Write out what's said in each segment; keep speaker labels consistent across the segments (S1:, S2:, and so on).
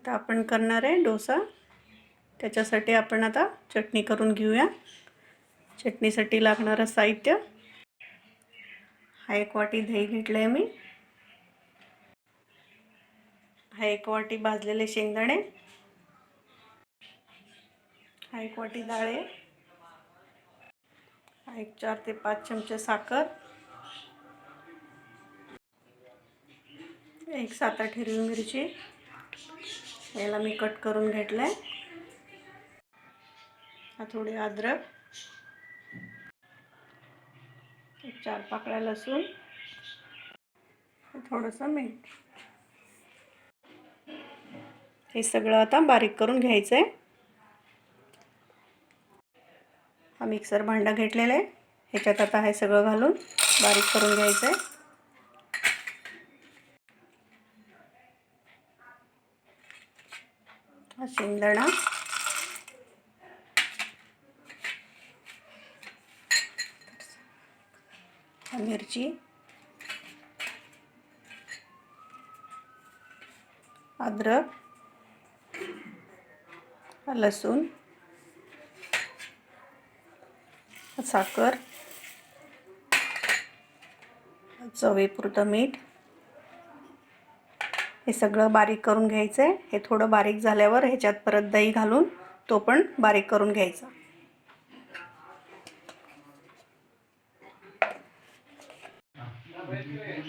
S1: आता आपण करणार आहे डोसा। त्याच्यासाठी आपण आता चटणी करून घेऊया। चटणीसाठी लागणारं साहित्य, हा 1 वाटी दही घेतलंय मी, हा 1 वाटी भाजलेले शेंगदाणे, हा 1 वाटी डाळ आहे, हा 4 ते 5 चमचे साखर, 7-8 हिरवी मिरची, याला मी कट करून घेतलंय, हा थोडी अद्रक, 4 पाकळ्या लसूण, थोडंसं मीठ। हे सगळं आता बारीक करून घ्यायचं आहे। हा मिक्सर भांडा घेतलेला आहे, ह्याच्यात आता हे सगळं घालून बारीक करून घ्यायचं आहे। हा शेंगदाणा, हा मिरची, अद्रक, लसूण, साखर, चवीपुरतं मीठ, हे सगळं बारीक करून घ्यायचं आहे। हे थोडं बारीक झाल्यावर ह्याच्यात परत दही घालून तो पण बारीक करून घ्यायचा।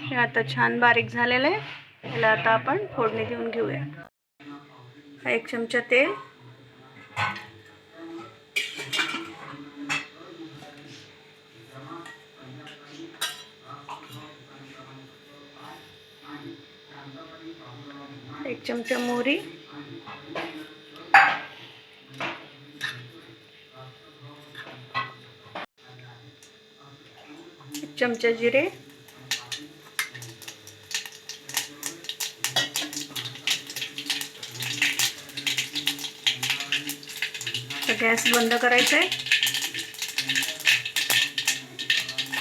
S1: हे आता छान बारीक झालेलं आहे। याला आता आपण फोडणी देऊन घेऊया। 1 चमचा तेल, 1 चमचा मोहरी, 1 चमचा जिरे, गॅस बंद करायचा आहे।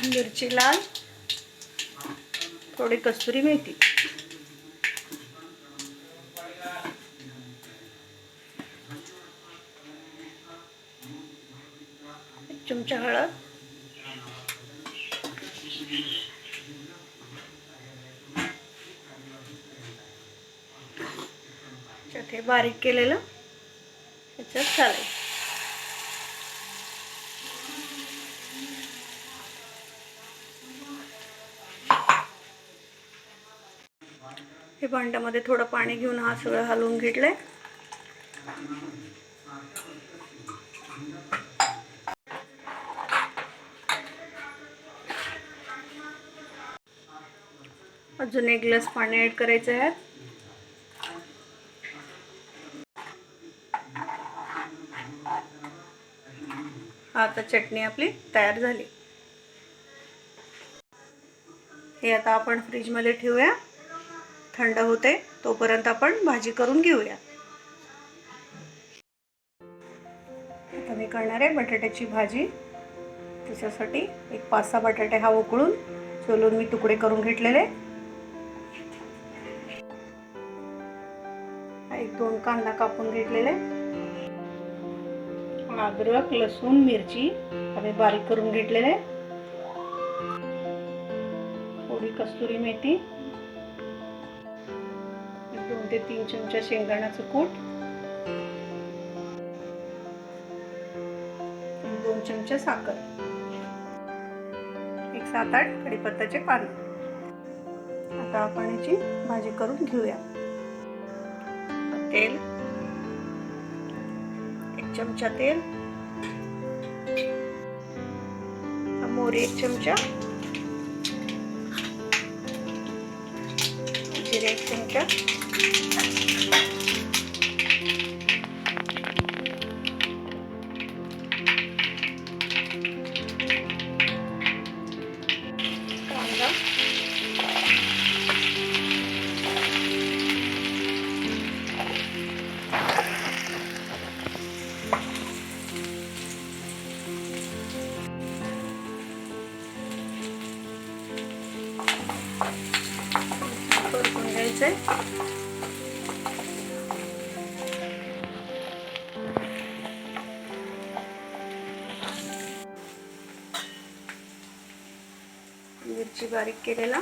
S1: मिरची लाल, थोडी कस्तुरी मेथी, 1 चमचा हळद, हे बारीक केलेलं ह्याच्यात घालायचं। हे भांड्यामध्ये थोडं पाणी घेऊन हा सगळं हलवून घेतलंय। अजून 1 ग्लास पाणी ऍड करायचं आहे। आता चटणी आपली तयार झाली। हे आता आपण फ्रीज मध्ये ठेवूया, थंड होते तोपर्यंत आपण भाजी करून घेऊया। आता मी करणार आहे बटाट्याची भाजी। त्याच्यासाठी 5-6 बटाटे हा उकळून सोलून मी तुकडे करून घेतलेले, 1-2 कांदा कापून घेतलेले, अद्रक, लसूण, मिरची आम्ही बारीक करून घेतलेले, थोडी कस्तुरी मेथी, 2 ते 3 चमचा शेंगदाण्याचं कूट, 2 चमचे साखर, 7-8 कढीपत्त्याचे पानं। आता आपण याची भाजी करून घेऊया। तेल, 1 चमचा तेल, मोहरी 1 चमचा, जिरे 1 चमचा, कांदा, परतून घ्यायचे। मिरची बारीक केलेला,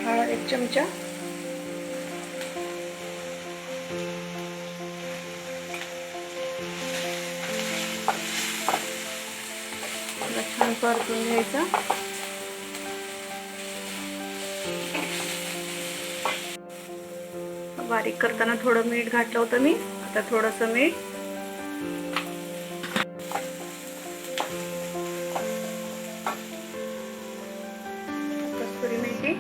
S1: हळद 1 चमचा, छान परतून घ्यायचा. बारीक करताना थोडं मीठ घातलं होतं मी, आता थोडंसं मीठ, कसुरी मेथी,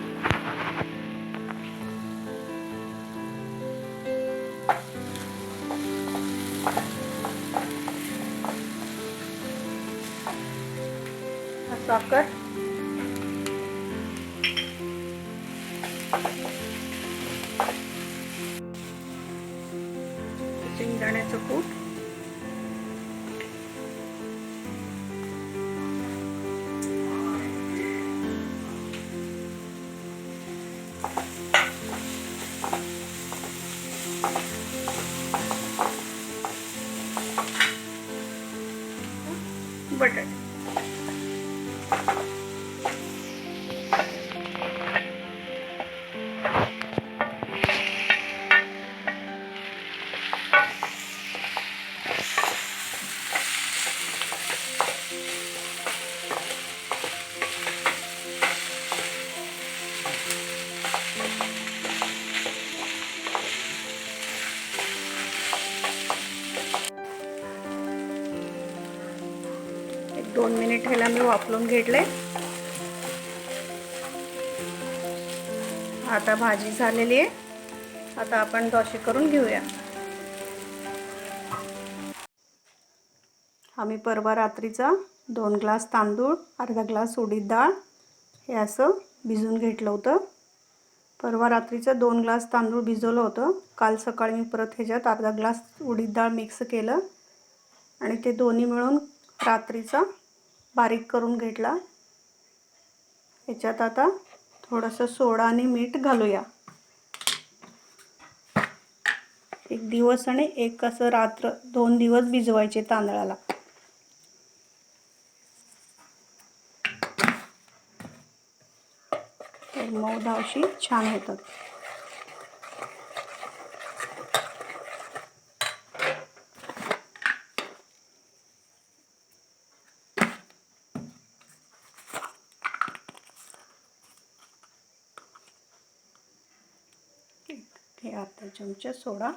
S1: साखर, शेंगदाण्याचं कूट, बटाटे. एक 2 मिनिट ह्याला मी वाफलून घेतले. आता भाजी झालेली आहे. आता आपण डोसे करून घेऊया. आम्ही परवा रात्रीचा 2 ग्लास तांदूळ, अर्धा ग्लास उडीद डाळ हे असं भिजवून घेतलं होतं. परवा रात्रीचं 2 ग्लास तांदूळ भिजवलं होतं. काल सकाळी मी परत ह्याच्यात अर्धा ग्लास उडीद डाळ मिक्स केलं आणि ते दोन्ही मिळून रात्रीचा बारीक करून घेतला. ह्याच्यात आता थोडंसं सोडा आणि मीठ घालूया. 1 दिवस आणि 1 असं रात्र 2 दिवस भिजवायचे तांदळाला. तर मऊ अशी छान होतात. हे अर्धा चमचा सोडा,